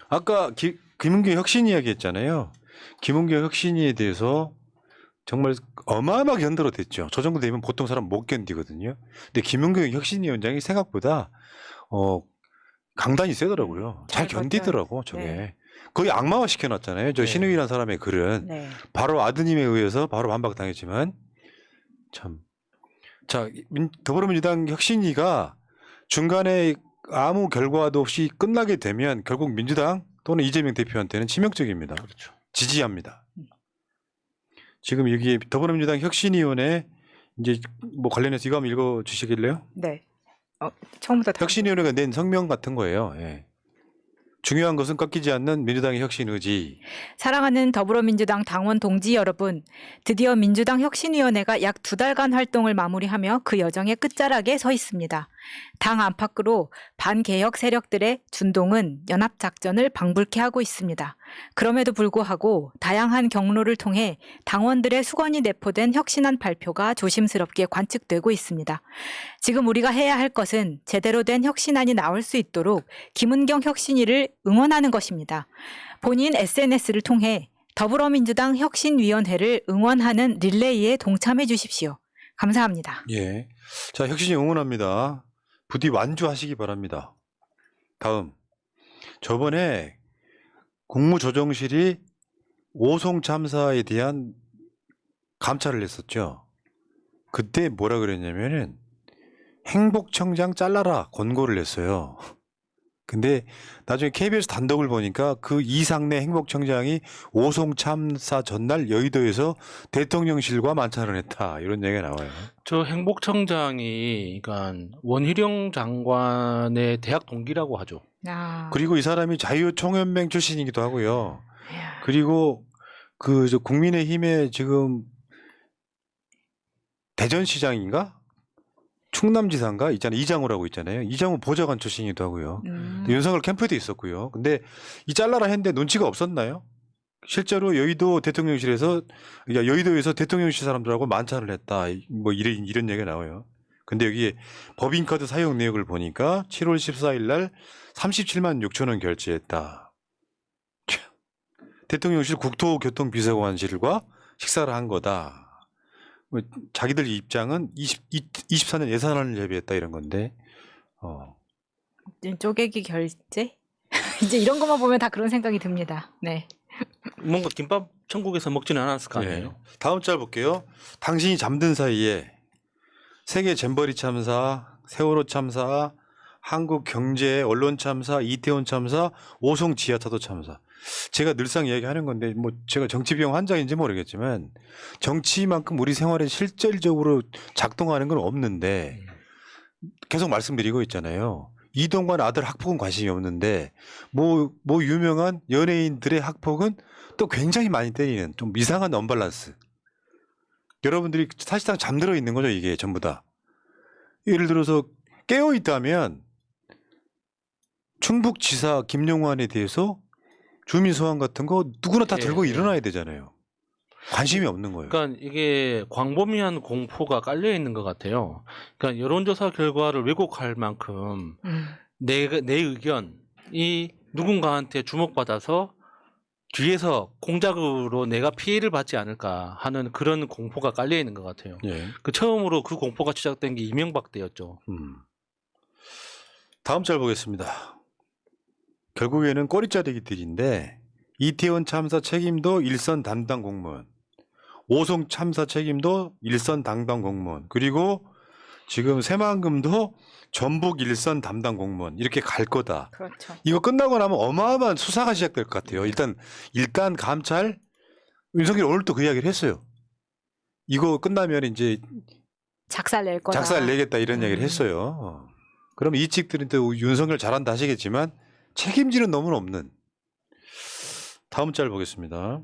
아까 김은경 혁신 이야기 했잖아요. 김은경 혁신위에 대해서 정말 어마어마하게 흔들어댔죠. 저 정도 되면 보통 사람 못 견디거든요. 근데 김은경 혁신위원장이 생각보다 강단이 세더라고요. 잘 견디더라고 저게. 네. 거의 악마화 시켜놨잖아요. 저 네. 신우이라는 사람의 글은 네. 바로 아드님에 의해서 바로 반박당했지만 참. 자, 더불어민주당 혁신위가 중간에 아무 결과도 없이 끝나게 되면 결국 민주당 또는 이재명 대표한테는 치명적입니다. 그렇죠. 지지합니다. 지금 여기 더불어민주당 혁신위원회 이제 뭐 관련해서 이거 한번 읽어 주시길래요? 네. 처음부터 다. 혁신위원회가 낸 성명 같은 거예요. 예. 중요한 것은 꺾이지 않는 민주당의 혁신 의지. 사랑하는 더불어민주당 당원 동지 여러분, 드디어 민주당 혁신위원회가 약 2달간 활동을 마무리하며 그 여정의 끝자락에 서 있습니다. 당 안팎으로 반개혁 세력들의 준동은 연합작전을 방불케 하고 있습니다. 그럼에도 불구하고 다양한 경로를 통해 당원들의 수건이 내포된 혁신안 발표가 조심스럽게 관측되고 있습니다. 지금 우리가 해야 할 것은 제대로 된 혁신안이 나올 수 있도록 김은경 혁신위를 응원하는 것입니다. 본인 SNS를 통해 더불어민주당 혁신위원회를 응원하는 릴레이에 동참해 주십시오. 감사합니다. 예. 자, 혁신이 응원합니다. 부디 완주하시기 바랍니다. 다음. 저번에 국무조정실이 오송 참사에 대한 감찰을 했었죠. 그때 뭐라 그랬냐면은 행복청장 잘라라 권고를 했어요. 근데 나중에 KBS 단독을 보니까 그 이상내 행복청장이 오송 참사 전날 여의도에서 대통령실과 만찬을 했다. 이런 얘기가 나와요. 저 행복청장이 그러니까 원희룡 장관의 대학 동기라고 하죠. 그리고 이 사람이 자유총연맹 출신이기도 하고요. 이야. 그리고 그 저 국민의힘의 지금 대전시장인가? 충남지사인가? 있잖아요. 이장우라고 있잖아요. 이장우 보좌관 출신이기도 하고요. 윤석열 캠프에도 있었고요. 근데 이 잘라라 했는데 눈치가 없었나요? 실제로 여의도 대통령실에서 여의도에서 대통령실 사람들하고 만찬을 했다. 뭐 이런 얘기가 나와요. 근데 여기 법인카드 사용 내역을 보니까 7월 14일 날 37만 6천 원 결제했다. 대통령실 국토교통비서관실과 식사를 한 거다. 뭐 자기들 입장은 24년 예산안을 예비했다 이런 건데. 쪼개기 결제? 이제 이런 것만 보면 다 그런 생각이 듭니다. 네. 뭔가 김밥 천국에서 먹지는 않았을 거 아니에요. 네. 다음 짤 볼게요. 당신이 잠든 사이에 세계 잼버리 참사, 세월호 참사, 한국 경제 언론 참사, 이태원 참사, 오송 지하차도 참사. 제가 늘상 이야기하는 건데 뭐 제가 정치병 환자인지 모르겠지만 정치만큼 우리 생활에 실질적으로 작동하는 건 없는데 계속 말씀드리고 있잖아요. 이동관 아들 학폭은 관심이 없는데 뭐 유명한 연예인들의 학폭은 또 굉장히 많이 때리는 좀 이상한 언밸런스. 여러분들이 사실상 잠들어 있는 거죠, 이게 전부 다. 예를 들어서 깨어 있다면 충북지사 김용환에 대해서 주민 소환 같은 거 누구나 다 들고 일어나야 되잖아요. 관심이 없는 거예요. 그러니까 이게 광범위한 공포가 깔려 있는 것 같아요. 그러니까 여론조사 결과를 왜곡할 만큼 내 의견이 누군가한테 주목받아서 뒤에서 공작으로 내가 피해를 받지 않을까 하는 그런 공포가 깔려 있는 것 같아요. 예. 그 처음으로 그 공포가 시작된 게 이명박 때였죠. 다음 짤 보겠습니다. 결국에는 꼬리자르기들인데 이태원 참사 책임도 일선 담당 공무원, 오송 참사 책임도 일선 담당 공무원, 그리고 지금 새만금도 전북 일선 담당 공무원 이렇게 갈 거다. 그렇죠. 이거 끝나고 나면 어마어마한 수사가 시작될 것 같아요. 일단 감찰 윤석열 오늘 또 그 이야기를 했어요. 이거 끝나면 이제 작살 낼 거다. 작살 내겠다 이런 이야기를 했어요. 그럼 이 측들은 또 윤석열 잘한다 하시겠지만 책임지는 놈은 없는. 다음 짤 보겠습니다.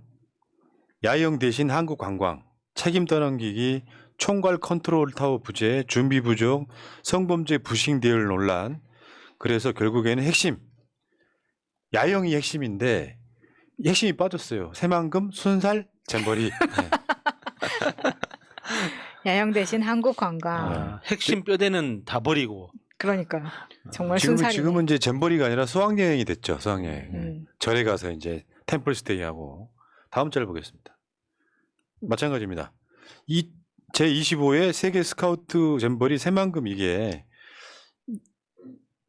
야영 대신 한국관광 책임 떠넘기기 총괄 컨트롤타워 부재 준비 부족 성범죄 부실 대응 논란. 그래서 결국에는 핵심 야영이 핵심인데 핵심이 빠졌어요. 새만금 순살 잼버리. 네. 야영 대신 한국 관광. 핵심 뼈대는 다 버리고. 그러니까 정말 순살이네. 지금은 이제 잼버리가 아니라 수학여행이 됐죠. 수학여행. 절에 가서 이제 템플 스테이하고 다음 절 보겠습니다. 마찬가지입니다. 이 제25회 세계 스카우트 잼버리 새만금 이게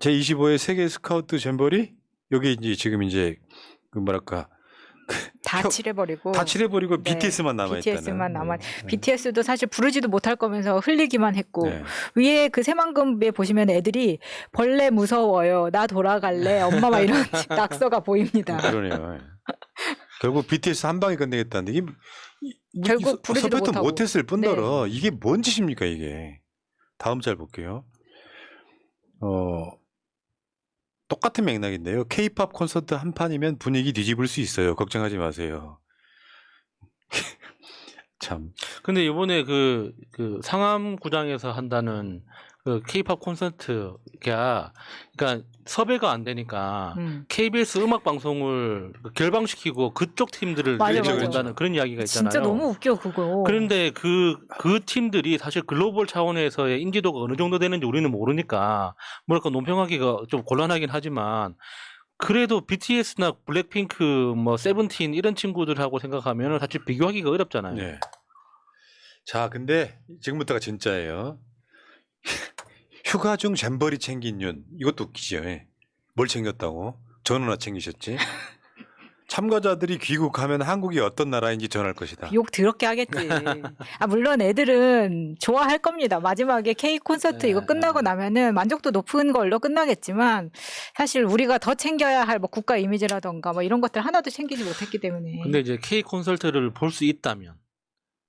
제25회 세계 스카우트 잼버리 여기 이제 지금 이제 그 뭐랄까 다 칠해버리고. 다 칠해버리고 네, BTS만 남아있다는. BTS만 남아. 네. BTS도 사실 부르지도 못할 거면서 흘리기만 했고 네. 위에 그 새만금에 보시면 애들이 벌레 무서워요. 나 돌아갈래. 엄마 막 이런 낙서가 보입니다. 그러네요. 결국 BTS 한 방에 끝내겠다는데 이게 결국 부르지도 섭외도 못하고. 못했을 뿐더러 이게 뭔 짓입니까 이게. 다음 잘 볼게요. 똑같은 맥락인데요. K-팝 콘서트 한 판이면 분위기 뒤집을 수 있어요. 걱정하지 마세요. 참. 근데 이번에 그 상암 구장에서 한다는 그 K-팝 콘서트가 그러니까 섭외가 안 되니까 KBS 음악 방송을 결방시키고 그쪽 팀들을 맞아, 내보낸다는 맞아. 그런 이야기가 있잖아요. 진짜 너무 웃겨 그거. 그런데 그 팀들이 사실 글로벌 차원에서의 인지도가 어느 정도 되는지 우리는 모르니까 뭐랄까 논평하기가 좀 곤란하긴 하지만 그래도 BTS나 블랙핑크 뭐 세븐틴 이런 친구들하고 생각하면 사실 비교하기가 어렵잖아요. 네. 자, 근데 지금부터가 진짜예요. 휴가 중 잼버리 챙긴 윤. 이것도 웃기죠. 예. 뭘 챙겼다고? 전우나 챙기셨지? 참가자들이 귀국하면 한국이 어떤 나라인지 전할 것이다. 욕 더럽게 하겠지. 물론 애들은 좋아할 겁니다. 마지막에 K 콘서트 이거 끝나고 나면은 만족도 높은 걸로 끝나겠지만 사실 우리가 더 챙겨야 할 뭐 국가 이미지라던가 뭐 이런 것들 하나도 챙기지 못했기 때문에. 근데 이제 K 콘서트를 볼 수 있다면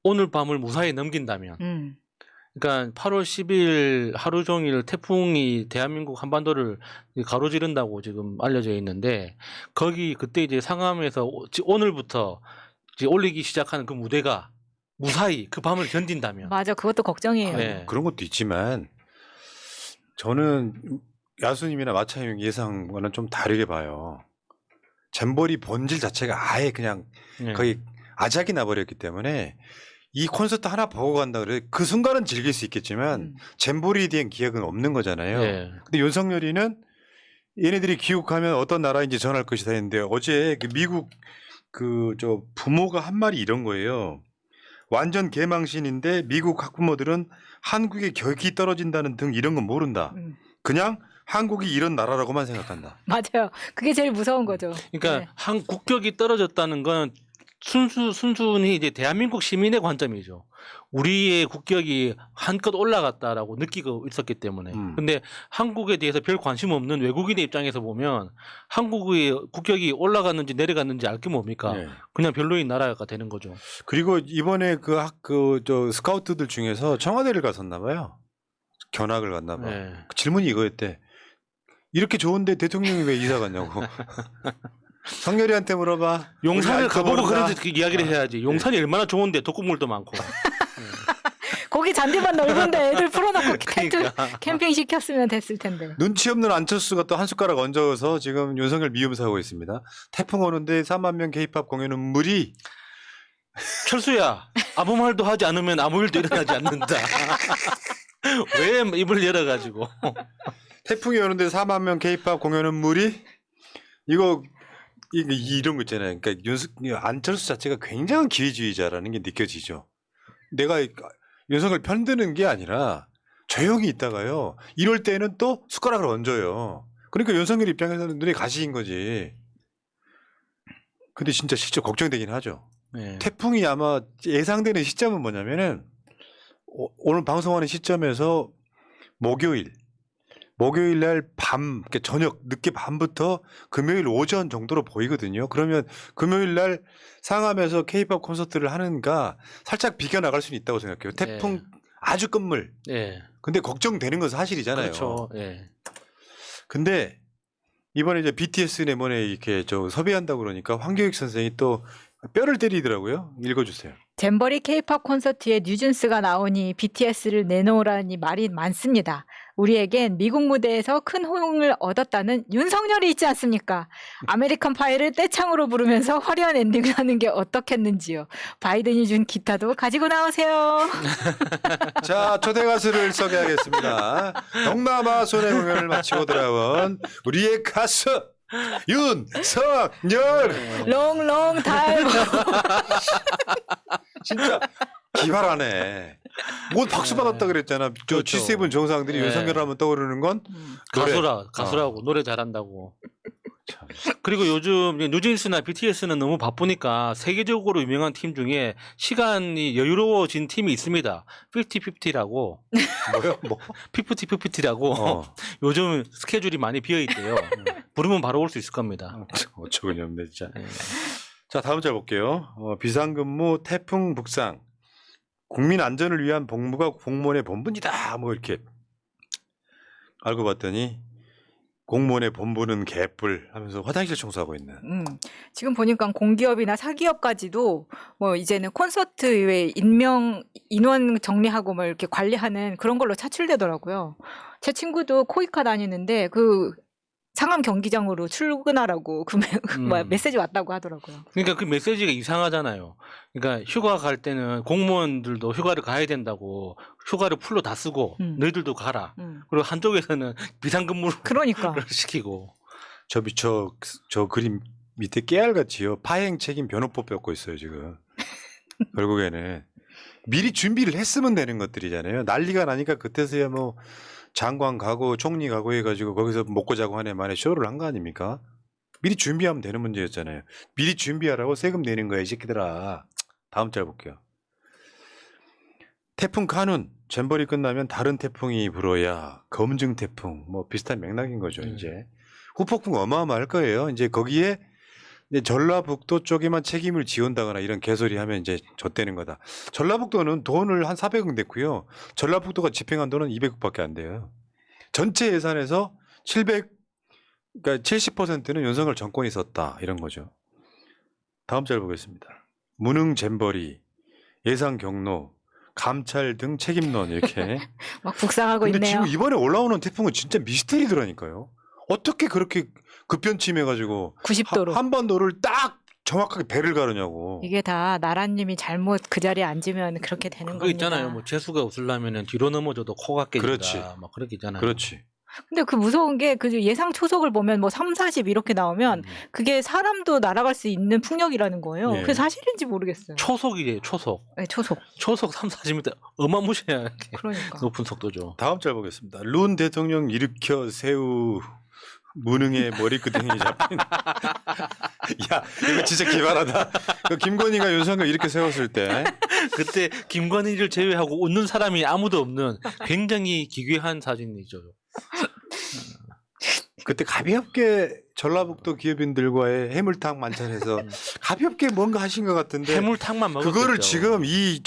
오늘 밤을 무사히 넘긴다면 그러니까 8월 10일 하루 종일 태풍이 대한민국 한반도를 가로지른다고 지금 알려져 있는데 거기 그때 이제 상암에서 오늘부터 이제 올리기 시작하는 그 무대가 무사히 그 밤을 견딘다면 맞아, 그것도 걱정이에요. 네. 그런 것도 있지만 저는 야수님이나 마차님 예상과는 좀 다르게 봐요. 잼버리 본질 자체가 아예 그냥 네. 거의 아작이 나버렸기 때문에 이 콘서트 하나 보고 간다 그래 그 순간은 즐길 수 있겠지만 잼버리에 대한 기억은 없는 거잖아요. 네. 근데 윤석열이는 얘네들이 귀국하면 어떤 나라인지 전할 것이다 했는데 어제 그 미국 그 저 부모가 한 말이 이런 거예요. 완전 개망신인데 미국 학부모들은 한국의 격이 떨어진다는 등 이런 건 모른다. 그냥 한국이 이런 나라라고만 생각한다. 맞아요. 그게 제일 무서운 거죠. 그러니까 네. 한 국격이 떨어졌다는 건 순순히 이제 대한민국 시민의 관점이죠. 우리의 국격이 한껏 올라갔다라고 느끼고 있었기 때문에. 근데 한국에 대해서 별 관심 없는 외국인의 입장에서 보면 한국의 국격이 올라갔는지 내려갔는지 알 게 뭡니까? 네. 그냥 별로인 나라가 되는 거죠. 그리고 이번에 그 스카우트들 중에서 청와대를 갔었나 봐요. 견학을 갔나 봐. 네. 그 질문이 이거였대. 이렇게 좋은데 대통령이 왜 이사 갔냐고. 성렬이한테 물어봐. 용산을 우리 가보고 모른다. 그래도 그 이야기를 해야지. 용산이 얼마나 좋은데 독극물도 많고. 거기 잔디만 넓은데 애들 풀어놓고 그러니까. 캠핑 시켰으면 됐을 텐데. 눈치 없는 안철수가 또 한 숟가락 얹어서 지금 윤석열 미움사고 있습니다. 태풍 오는데 4만 명 K-팝 공연은 무리. 철수야, 아무 말도 하지 않으면 아무 일도 일어나지 않는다. 왜 입을 열어가지고. 태풍이 오는데 4만 명 K-팝 공연은 무리. 이런 거 있잖아요. 그러니까 안철수 자체가 굉장한 기회주의자라는 게 느껴지죠. 내가 윤석열 편드는 게 아니라 조용히 있다가요. 이럴 때는 또 숟가락을 얹어요. 그러니까 윤석열 입장에서는 눈에 가시인 거지. 근데 진짜 실제 걱정되긴 하죠. 네. 태풍이 태풍이 아마 예상되는 시점은 뭐냐면은 오늘 방송하는 시점에서 목요일 날 밤, 그러니까 저녁 늦게 밤부터 금요일 오전 정도로 보이거든요. 그러면 금요일 날 상암에서 K-팝 콘서트를 하는가 살짝 비껴나갈 수는 있다고 생각해요. 태풍 네. 아주 끝물. 네. 근데 걱정되는 건 사실이잖아요. 그렇죠. 네. 근데 이번에 이제 BTS 내모네 이렇게 섭외한다고 그러니까 황교익 선생이 또 뼈를 때리더라고요. 읽어주세요. 잼버리 K-팝 콘서트에 뉴진스가 나오니 BTS를 내놓으라니 말이 많습니다. 우리에겐 미국 무대에서 큰 호응을 얻었다는 윤석열이 있지 않습니까? 아메리칸 파이를 떼창으로 부르면서 화려한 엔딩을 하는 게 어떻겠는지요. 바이든이 준 기타도 가지고 나오세요. 자, 초대 가수를 소개하겠습니다. 동남아 소녀 공연을 마치고 돌아온 우리의 가수 윤석열 롱롱 타임. 진짜 기발하네. 뭐 박수 받았다 그랬잖아. 저 그렇죠. G7 정상들이 네. 윤석열 하면 떠오르는 건 노래. 가수라고 노래 잘한다고. 참. 그리고 요즘 뉴진스나 BTS는 너무 바쁘니까 세계적으로 유명한 팀 중에 시간이 여유로워진 팀이 있습니다. 50-50라고. 뭐요? 뭐? 50-50라고. 요즘 스케줄이 많이 비어 있대요. 부르면 바로 올 수 있을 겁니다. 어처구니 없네 진짜. 네. 자 다음 절 볼게요. 비상근무 태풍 북상 국민 안전을 위한 복무가 공무원의 본분이다. 뭐 이렇게 알고 봤더니 공무원의 본분은 개뿔 하면서 화장실 청소하고 있는. 지금 보니까 공기업이나 사기업까지도 뭐 이제는 콘서트 외에 인원 정리하고 뭐 이렇게 관리하는 그런 걸로 차출되더라고요. 제 친구도 코이카 다니는데 그 상암 경기장으로 출근하라고 메시지 왔다고 하더라고요. 그러니까 그 메시지가 이상하잖아요. 그러니까 휴가 갈 때는 공무원들도 휴가를 가야 된다고 휴가를 풀로 다 쓰고 너희들도 가라. 그리고 한쪽에서는 비상근무를 그러니까 시키고. 저 그림 밑에 깨알같이요. 파행 책임 변호법 뺏고 있어요 지금. 결국에는 미리 준비를 했으면 되는 것들이잖아요. 난리가 나니까 그때서야 뭐 장관 가고 총리 가고 해가지고 거기서 먹고 자고 한 해 만에 쇼를 한 거 아닙니까? 미리 준비하면 되는 문제였잖아요. 미리 준비하라고 세금 내는 거야 이 새끼들아. 다음 절 볼게요. 태풍 카눈 잼버리 끝나면 다른 태풍이 불어야 검증 태풍 뭐 비슷한 맥락인 거죠. 이제 후폭풍 어마어마할 거예요. 이제 거기에 이제 전라북도 쪽에만 책임을 지운다거나 이런 개소리 하면 이제 좆되는 거다. 전라북도는 돈을 한 400억 냈고요. 전라북도가 집행한 돈은 200억밖에 안 돼요. 전체 예산에서 그러니까 70%는 윤석열 정권이 썼다 이런 거죠. 다음 절 보겠습니다. 무능 잼버리, 예상 경로, 감찰 등 책임론 이렇게. 막 북상하고 근데 있네요. 지금 이번에 올라오는 태풍은 진짜 미스테리더라니까요. 어떻게 그렇게 급변침해가지고 90도로. 한반도를 딱 정확하게 배를 가르냐고. 이게 다 나라님이 잘못 그 자리에 앉으면 그렇게 되는 그거 겁니다. 있잖아요. 뭐 재수가 웃으려면은 뒤로 넘어져도 코가 깨진다. 그렇지. 막 그렇게 있잖아요. 그렇지. 근데 그 무서운 게 그 예상 초속을 보면 뭐 3, 40 이렇게 나오면 그게 사람도 날아갈 수 있는 풍력이라는 거예요. 예. 그게 사실인지 모르겠어요. 초속이에요. 초속. 네, 초속. 초속 3, 40m 어마무시하게 그러니까. 높은 속도죠. 다음 절 보겠습니다. 룬 대통령 일으켜 세우 무능의 머리끄댕이 잡힌. 야 이거 진짜 기발하다. 그 김건희가 윤석열 이렇게 세웠을 때 그때 김건희를 제외하고 웃는 사람이 아무도 없는 굉장히 기괴한 사진이죠. 그때 가볍게 전라북도 기업인들과의 해물탕 만찬에서 가볍게 뭔가 하신 것 같은데 해물탕만 먹었죠. 그거를 지금 이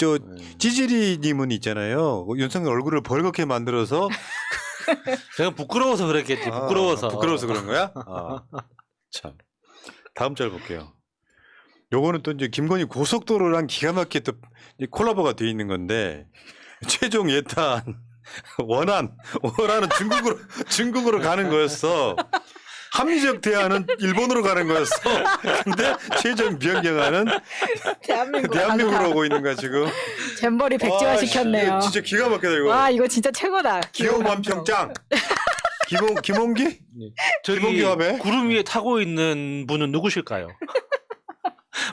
찌질이님은 있잖아요. 윤석열 얼굴을 벌겋게 만들어서 제가 부끄러워서 그랬겠지. 부끄러워서. 부끄러워서 그런 거야? 참. 다음 절 볼게요. 요거는 또 이제 김건희 고속도로랑 기가 막히게 또 콜라보가 돼 있는 건데 최종 예탄 원안은 중국으로 가는 거였어. 합리적 대안은 일본으로 가는 거였어. 근데 최종 변경안은 대한민국으로 오고 있는 거야 지금. 잼버리 백지화 시켰네요. 진짜 기가 막히다 이거. 와 이거 진짜 최고다. 기호만 평장. 김홍기? 네. 저기 김홍기 화배? 구름 위에 타고 있는 분은 누구실까요?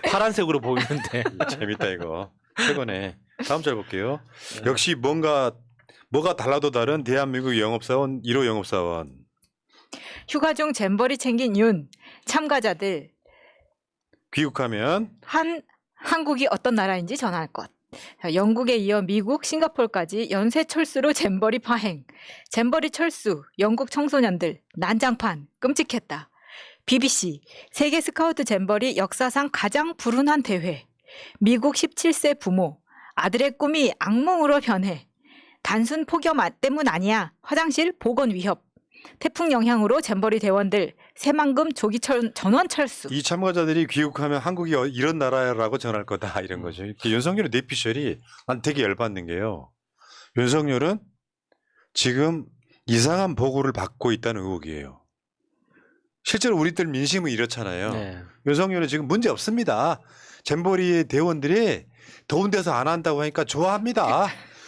파란색으로 보이는데. 재밌다 이거. 최고네. 다음 절 볼게요. 역시 뭐가 달라도 다른 대한민국 영업사원 1호 영업사원. 휴가 중 잼버리 챙긴 윤 참가자들 귀국하면 한국이 어떤 나라인지 전할 것. 자, 영국에 이어 미국, 싱가포르까지 연쇄 철수로 잼버리 파행. 잼버리 철수, 영국 청소년들 난장판 끔찍했다. BBC 세계 스카우트 잼버리 역사상 가장 불운한 대회. 미국 17세 부모 아들의 꿈이 악몽으로 변해. 단순 폭염 때문 아니야. 화장실 보건 위협. 태풍 영향으로 잼버리 대원들 새만금 조기 전원 철수. 이 참가자들이 귀국하면 한국이 이런 나라라고 전할 거다 이런 거죠. 윤석열의 뇌피셜이 난 되게 열받는 게요. 윤석열은 지금 이상한 보고를 받고 있다는 의혹이에요. 실제로 우리들 민심은 이렇잖아요. 네. 윤석열은 지금 문제 없습니다. 잼버리의 대원들이 더운 데서 안 한다고 하니까 좋아합니다.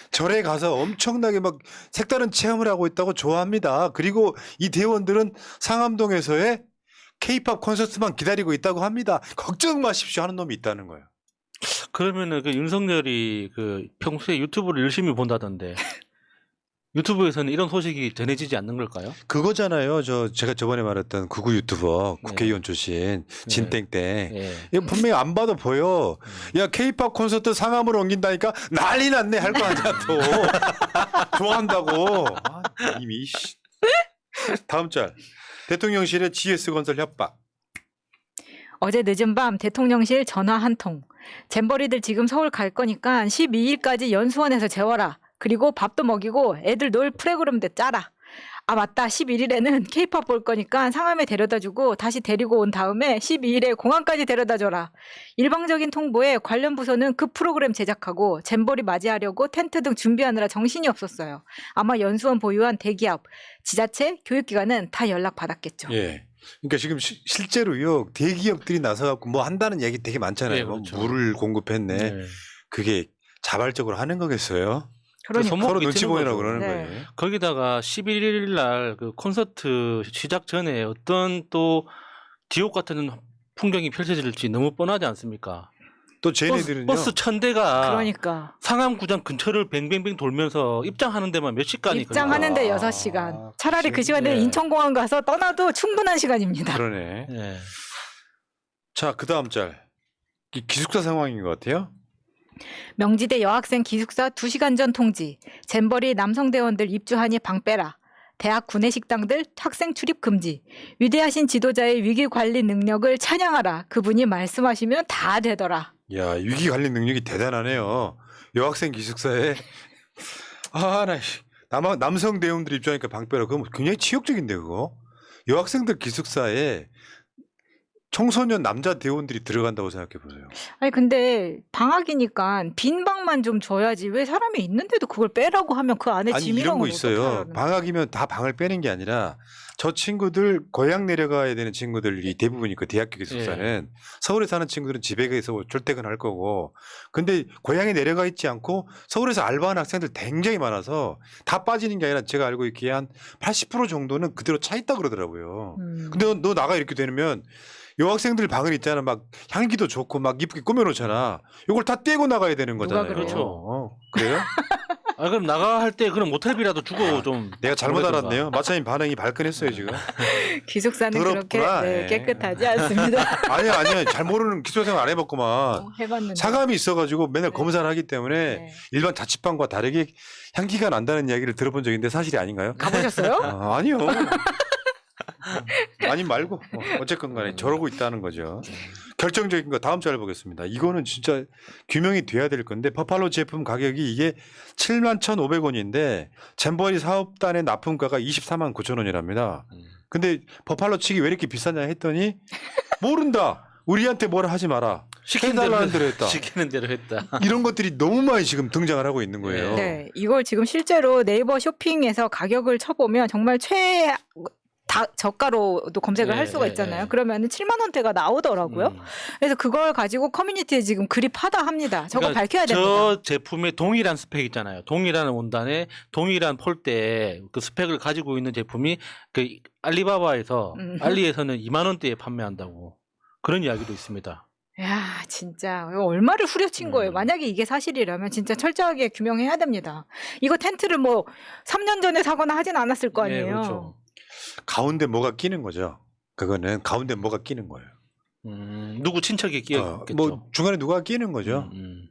절에 가서 엄청나게 막 색다른 체험을 하고 있다고 좋아합니다. 그리고 이 대원들은 상암동에서의 K-팝 콘서트만 기다리고 있다고 합니다. 걱정 마십시오 하는 놈이 있다는 거예요. 그러면은 그 윤석열이 그 평소에 유튜브를 열심히 본다던데 유튜브에서는 이런 소식이 전해지지 않는 걸까요? 그거잖아요. 제가 저번에 말했던 구구 유튜버 네. 국회의원 출신 진땡땡. 예. 이거 분명히 안 봐도 보여. 야 K-팝 콘서트 상암으로 옮긴다니까 난리 났네 할 거 아니야 또. 좋아한다고. 아, 이미. 다음 짤. 대통령실의 GS건설 협박. 어제 늦은 밤 대통령실 전화 한 통. 잼버리들 지금 서울 갈 거니까 12일까지 연수원에서 재워라. 그리고 밥도 먹이고 애들 놀 프로그램도 짜라. 아 맞다. 11일에는 K-팝 볼 거니까 상암에 데려다주고 다시 데리고 온 다음에 12일에 공항까지 데려다줘라. 일방적인 통보에 관련 부서는 그 프로그램 제작하고 잼버리 맞이하려고 텐트 등 준비하느라 정신이 없었어요. 아마 연수원 보유한 대기업, 지자체, 교육기관은 다 연락 받았겠죠. 예. 그러니까 지금 실제로요 대기업들이 나서갖고 뭐 한다는 얘기 되게 많잖아요. 네, 그렇죠. 물을 공급했네. 네. 그게 자발적으로 하는 거겠어요? 그러니까. 손목 서로 미치는 눈치 보이라고 거죠. 그러는 네. 거예요. 거기다가 11일 날 그 콘서트 시작 전에 어떤 또 지옥 같은 풍경이 펼쳐질지 너무 뻔하지 않습니까? 또 쟤네들은요. 버스 1000대가 그러니까. 상암구장 근처를 뱅뱅뱅 돌면서 입장하는 데만 몇 시간이 입장하는데 아, 6시간. 차라리 그 지금, 시간에 예. 인천공항 가서 떠나도 충분한 시간입니다. 그러네. 걸려요. 예. 자, 그 다음 짤. 기숙사 상황인 것 같아요. 명지대 여학생 기숙사 2시간 전 통지. 잼버리 남성대원들 입주하니 방 빼라. 대학 구내식당들 학생 출입 금지. 위대하신 지도자의 위기 관리 능력을 찬양하라. 그분이 말씀하시면 다 되더라. 야, 위기 관리 능력이 대단하네요. 여학생 기숙사에 남성 대원들 입장하니까 방 빼라. 그거 굉장히 치욕적인데 그거. 여학생들 기숙사에 청소년 남자 대원들이 들어간다고 생각해 보세요. 아니 근데 방학이니까 빈 방만 좀 줘야지. 왜 사람이 있는데도 그걸 빼라고 하면 그 안에 아니 이런 짐이랑 거 있어요. 방학이면 다 방을 빼는 게 아니라 저 친구들 고향 내려가야 되는 친구들이 대부분이 그 대학교 기숙사는 서울에 사는 친구들은 집에 가서 출퇴근할 거고 근데 고향에 내려가 있지 않고 서울에서 알바하는 학생들 굉장히 많아서 다 빠지는 게 아니라 제가 알고 있기에 한 80% 정도는 그대로 차 있다 그러더라고요. 근데 너 나가 이렇게 되면 여학생들 방을 있잖아. 막 향기도 좋고 막 이쁘게 꾸며놓잖아. 이걸 다 떼고 나가야 되는 누가 거잖아요. 그래요? 그렇죠. 그래요? 아 그럼 나가 할 때 그럼 모텔비라도 주고 좀 내가 잘못 보내든가. 알았네요. 마차님 반응이 발끈했어요 지금. 기숙사는 더럽구나. 그렇게 예. 깨끗하지 않습니다. 아니야. 잘 모르는 기숙사생활 안 해봤구만. 해봤는데. 사감이 있어가지고 맨날 검사를 하기 때문에 네. 일반 자취방과 다르게 향기가 난다는 이야기를 들어본 적이 있는데 사실이 아닌가요? 가보셨어요? 아니요. 아니 말고 어쨌건 간에 저러고 있다는 거죠. 결정적인 거 다음 짤 보겠습니다. 이거는 진짜 규명이 돼야 될 건데 버팔로 제품 가격이 이게 71,500원인데 잼버리 사업단의 납품가가 24만 9천 원이랍니다. 근데 버팔로 측이 왜 이렇게 비싸냐 했더니 모른다. 우리한테 뭐라 하지 마라. 해달라는 대로 했다. 시키는 대로 했다. 이런 것들이 너무 많이 지금 등장을 하고 있는 거예요. 네, 이걸 지금 실제로 네이버 쇼핑에서 가격을 쳐보면 정말 저가로도 검색을 네, 할 수가 네, 있잖아요. 네. 그러면 7만 원대가 나오더라고요. 그래서 그걸 가지고 커뮤니티에 지금 글이 파다합니다. 저거 그러니까 밝혀야 됩니다. 저 제품에 동일한 스펙 있잖아요. 동일한 원단에 동일한 폴대에 그 스펙을 가지고 있는 제품이 그 알리바바에서 알리에서는 2만 원대에 판매한다고 그런 이야기도 있습니다. 야, 진짜 이거 얼마를 후려친 거예요. 만약에 이게 사실이라면 진짜 철저하게 규명해야 됩니다. 이거 텐트를 뭐 3년 전에 사거나 하진 않았을 거 아니에요. 네, 그렇죠. 가운데 뭐가 끼는 거죠. 그거는 가운데 뭐가 끼는 거예요. 누구 친척이 끼었겠죠. 뭐 중간에 누가 끼는 거죠.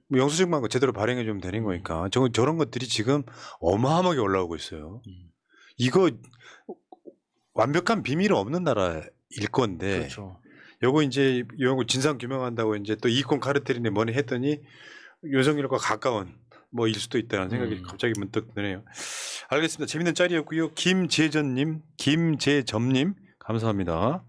뭐 영수증만 제대로 발행해 주면 되는 거니까. 저런 것들이 지금 어마어마하게 올라오고 있어요. 이거 완벽한 비밀은 없는 나라일 건데. 그렇죠. 요거 이제 요거 진상 규명한다고 이제 또 이권 카르텔이네 뭐니 했더니 윤석열과 가까운 뭐일 수도 있다는 생각이 갑자기 문득 드네요. 알겠습니다. 재밌는 짤이었고요. 김재점님 감사합니다.